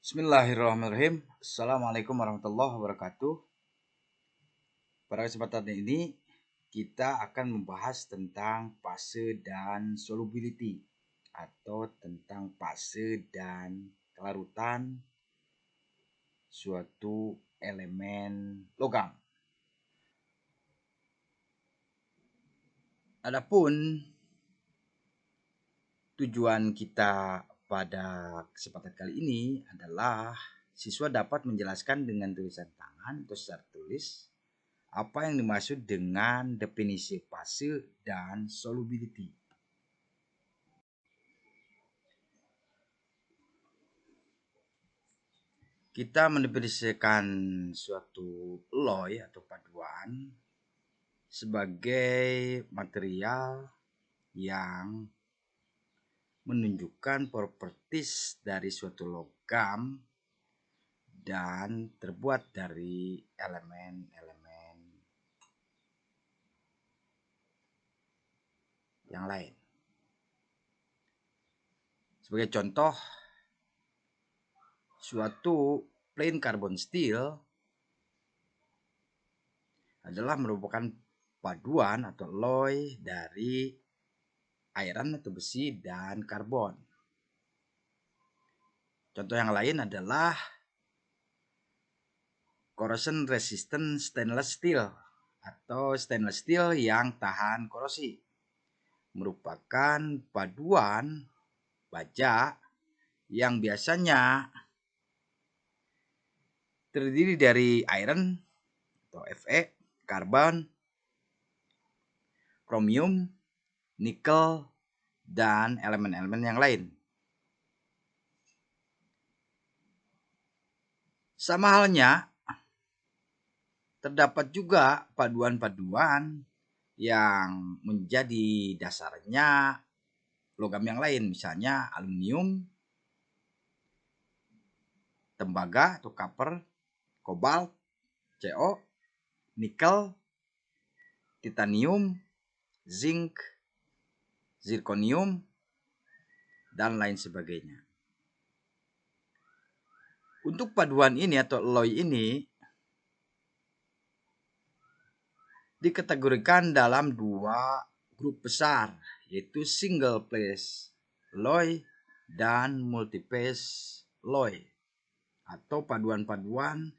Bismillahirrahmanirrahim. Assalamualaikum warahmatullahi wabarakatuh. Pada kesempatan ini kita akan membahas tentang fase dan solubility atau tentang fase dan kelarutan suatu elemen logam. Adapun tujuan kita pada kesempatan kali ini adalah siswa dapat menjelaskan dengan tulisan tangan atau secara tulis apa yang dimaksud dengan definisi fase dan solubility. Kita mendefinisikan suatu alloy atau paduan sebagai material yang menunjukkan properties dari suatu logam dan terbuat dari elemen-elemen yang lain. Sebagai contoh, suatu plain carbon steel adalah merupakan paduan atau alloy dari iron atau besi dan karbon. Contoh yang lain adalah corrosion resistant stainless steel atau stainless steel yang tahan korosi. Merupakan paduan baja yang biasanya terdiri dari iron atau Fe, karbon, kromium, nikel, dan elemen-elemen yang lain. Sama halnya, terdapat juga paduan-paduan yang menjadi dasarnya logam yang lain, misalnya aluminium, tembaga atau copper, kobalt, CO, nikel, titanium, zinc, zirconium, dan lain sebagainya. Untuk paduan ini atau alloy ini dikategorikan dalam dua grup besar, yaitu single phase alloy dan multi-phase alloy, atau paduan-paduan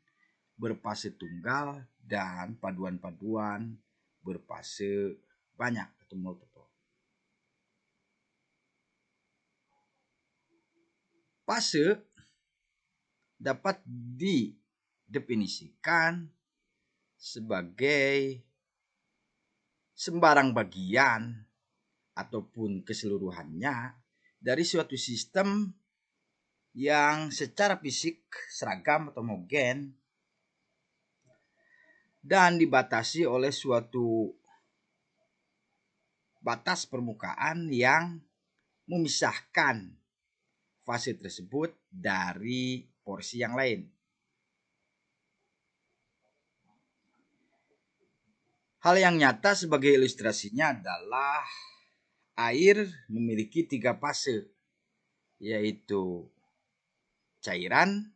berfase tunggal dan paduan-paduan berfase banyak atau multiple. Fase dapat didefinisikan sebagai sembarang bagian ataupun keseluruhannya dari suatu sistem yang secara fisik seragam atau homogen dan dibatasi oleh suatu batas permukaan yang memisahkan fase tersebut dari porsi yang lain. Hal yang nyata sebagai ilustrasinya adalah air memiliki 3 fase, yaitu cairan,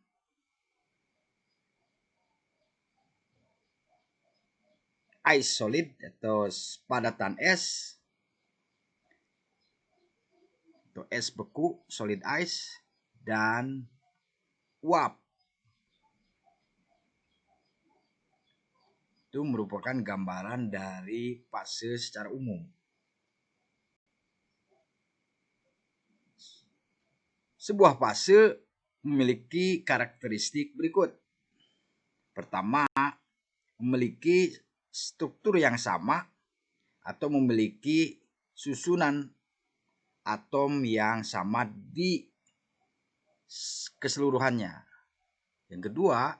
ice solid atau padatan es, atau es beku, solid ice, dan uap. Itu merupakan gambaran dari fase secara umum. Sebuah fase memiliki karakteristik berikut. Pertama, memiliki struktur yang sama atau memiliki susunan atom yang sama di keseluruhannya. Yang kedua,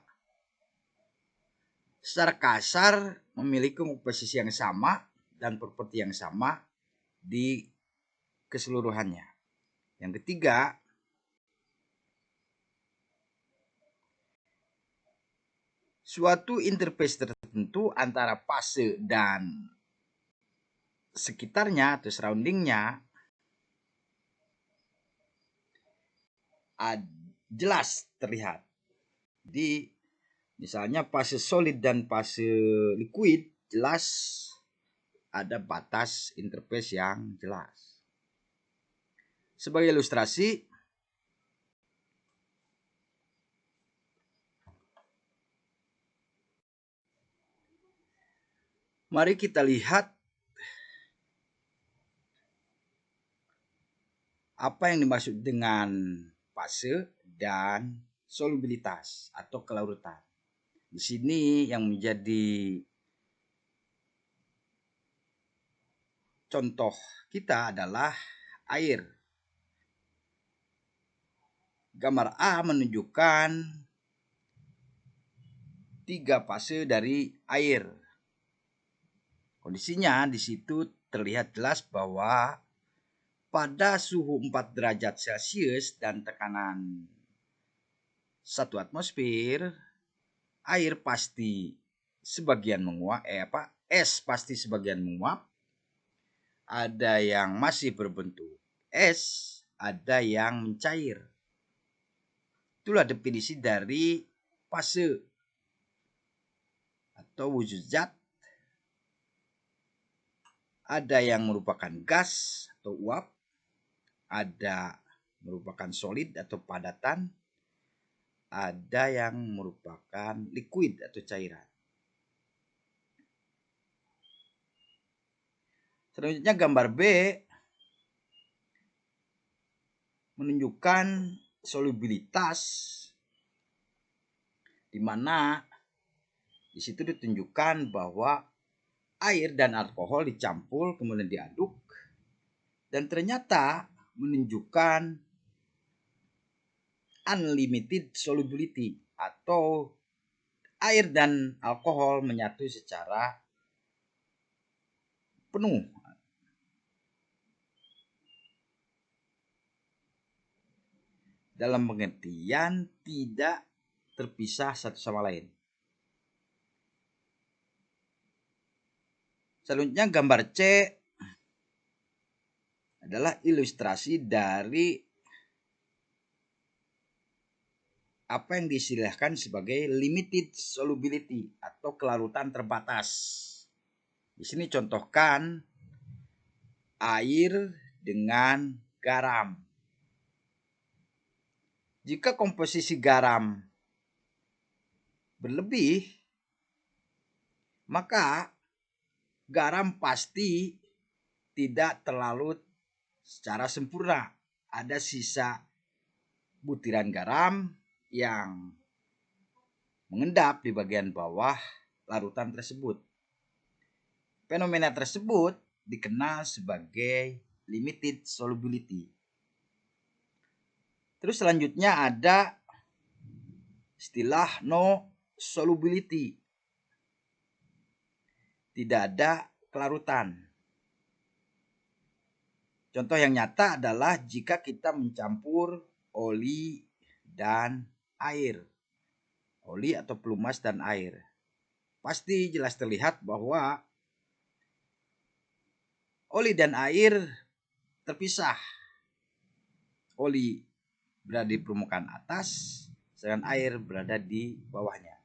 secara kasar memiliki komposisi yang sama dan properti yang sama di keseluruhannya. Yang ketiga, suatu interface tertentu antara fase dan sekitarnya atau surroundingnya jelas terlihat. Jadi misalnya fase solid dan fase liquid jelas ada batas interface yang jelas. Sebagai ilustrasi, mari kita lihat apa yang dimaksud dengan fase dan solubilitas atau kelarutan. Di sini yang menjadi contoh kita adalah air. Gambar A menunjukkan 3 fase dari air. Kondisinya di situ terlihat jelas bahwa pada suhu 4 derajat Celcius dan tekanan 1 atmosfer, air pasti sebagian menguap, es pasti sebagian menguap, ada yang masih berbentuk es, ada yang mencair. Itulah definisi dari fase atau wujud zat. Ada yang merupakan gas atau uap, ada merupakan solid atau padatan, ada yang merupakan liquid atau cairan. Selanjutnya gambar B menunjukkan solubilitas, di mana di situ ditunjukkan bahwa air dan alkohol dicampur kemudian diaduk dan ternyata menunjukkan unlimited solubility atau air dan alkohol menyatu secara penuh. Dalam pengertian tidak terpisah satu sama lain. Selanjutnya gambar C adalah ilustrasi dari apa yang diistilahkan sebagai limited solubility atau kelarutan terbatas. Di sini contohkan air dengan garam. Jika komposisi garam berlebih, maka garam pasti tidak terlarut secara sempurna. Ada sisa butiran garam yang mengendap di bagian bawah larutan tersebut. Fenomena tersebut dikenal sebagai limited solubility. Terus selanjutnya ada istilah no solubility. Tidak ada kelarutan. Contoh yang nyata adalah jika kita mencampur oli dan air. Oli atau pelumas dan air. Pasti jelas terlihat bahwa oli dan air terpisah. Oli berada di permukaan atas, sedangkan air berada di bawahnya.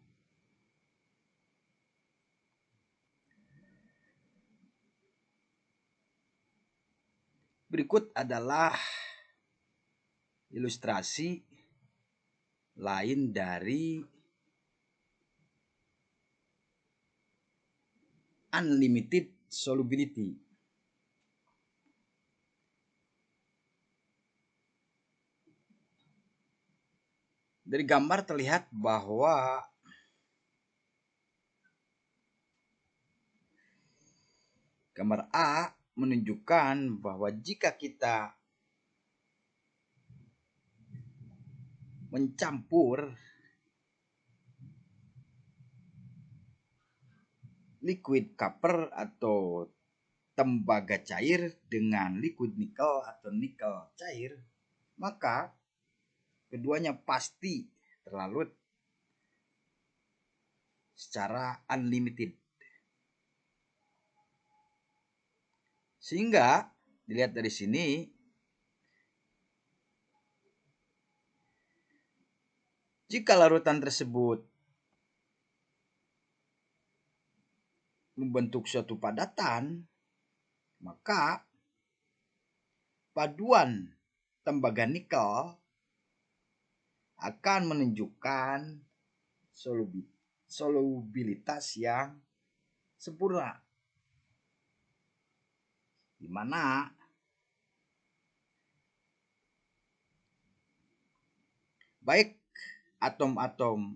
Berikut adalah ilustrasi lain dari unlimited solubility. Dari gambar terlihat bahwa gambar A menunjukkan bahwa jika kita mencampur liquid copper atau tembaga cair dengan liquid nikel atau nikel cair, maka keduanya pasti terlarut secara unlimited. Sehingga dilihat dari sini Jika larutan tersebut membentuk suatu padatan, maka paduan tembaga nikel akan menunjukkan solubilitas yang sempurna, di mana baik atom-atom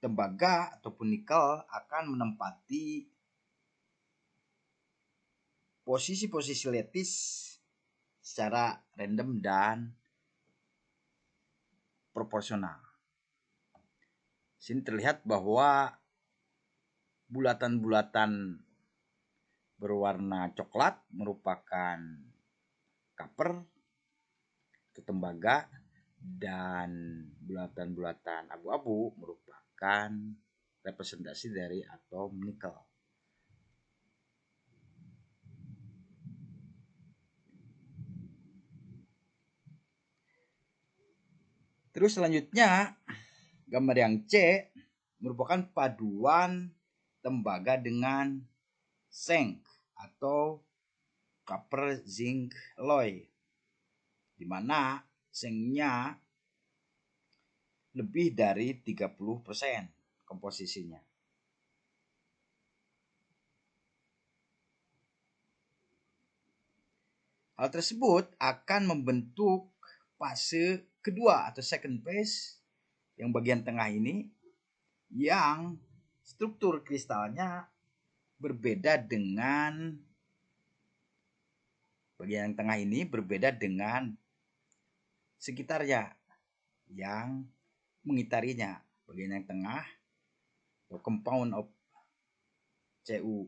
tembaga ataupun nikel akan menempati posisi-posisi lattice secara random dan proporsional. Sini terlihat bahwa bulatan-bulatan berwarna coklat merupakan copper atau tembaga, dan bulatan-bulatan abu-abu merupakan representasi dari atom nikel. Terus selanjutnya gambar yang C merupakan paduan tembaga dengan zinc atau copper zinc alloy, di mana zincnya lebih dari 30% komposisinya. Hal tersebut akan membentuk fase kedua atau second phase yang bagian tengah ini, yang struktur kristalnya berbeda dengan bagian yang tengah ini berbeda dengan sekitarnya yang mengitarinya. Bagian yang tengah atau compound of CuNZn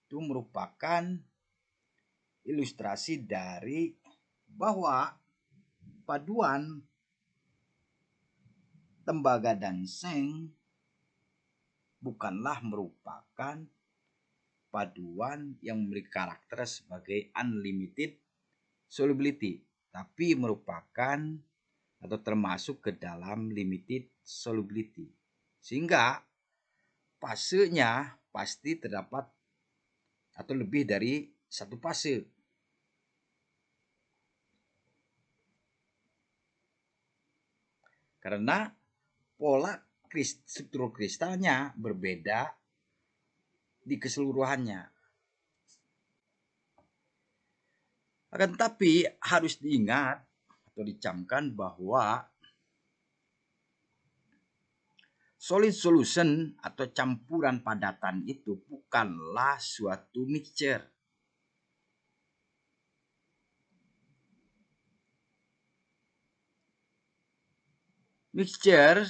itu merupakan ilustrasi dari bahwa paduan tembaga dan zinc bukanlah merupakan paduan yang memiliki karakter sebagai unlimited solubility, tapi merupakan atau termasuk ke dalam limited solubility, sehingga fasenya pasti terdapat atau lebih dari satu fase. Karena pola struktur kristalnya berbeda di keseluruhannya. Akan tetapi harus diingat atau dicamkan bahwa solid solution atau campuran padatan itu bukanlah suatu mixture. Mixture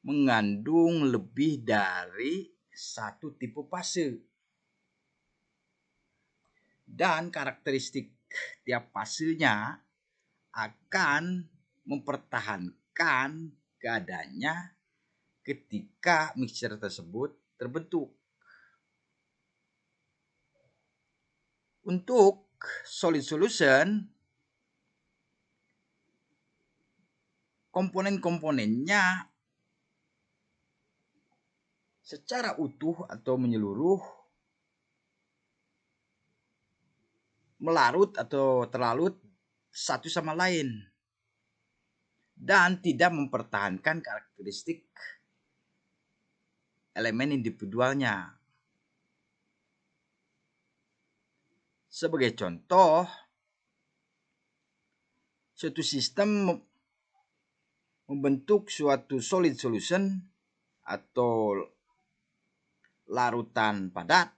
mengandung lebih dari satu tipe fase, dan karakteristik tiap fasenya akan mempertahankan keadaannya ketika mixture tersebut terbentuk. Untuk solid solution, komponen-komponennya secara utuh atau menyeluruh melarut atau terlarut satu sama lain dan tidak mempertahankan karakteristik elemen individualnya. Sebagai contoh, suatu sistem membentuk suatu solid solution atau larutan padat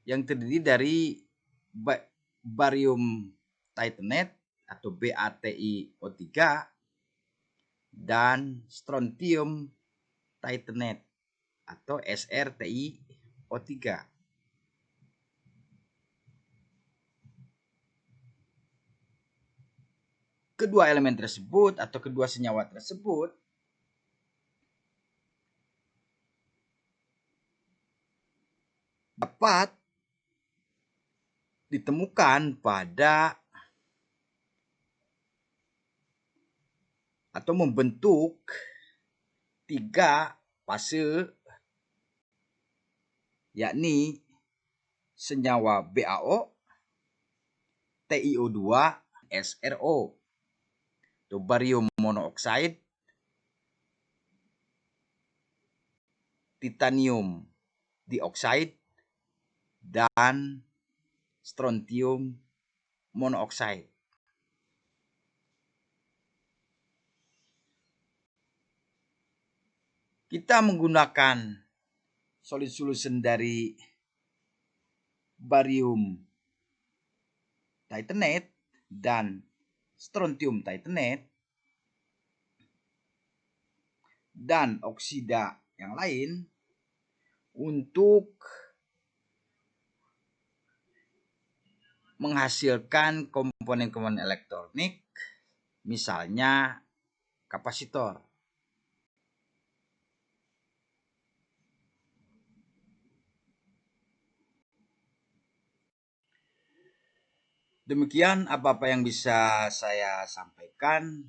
yang terdiri dari barium titanate atau BaTiO3 dan strontium titanate atau SrTiO3. Kedua elemen tersebut atau kedua senyawa tersebut dapat ditemukan pada atau membentuk 3 fase, yakni senyawa BaO, TiO2, SRO, atau barium monoksida, titanium dioksida, dan strontium monoksida. Kita menggunakan solid solution dari barium titanate dan strontium titanate dan oksida yang lain untuk menghasilkan komponen-komponen elektronik, misalnya kapasitor. Demikian apa-apa yang bisa saya sampaikan.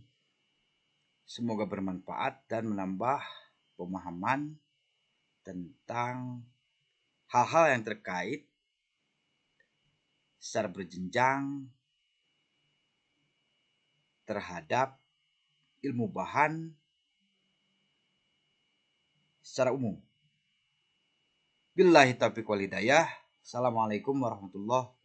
Semoga bermanfaat dan menambah pemahaman tentang hal-hal yang terkait secara berjenjang terhadap ilmu bahan secara umum. Billahi taufiq wal hidayah. Assalamualaikum warahmatullahi wabarakatuh.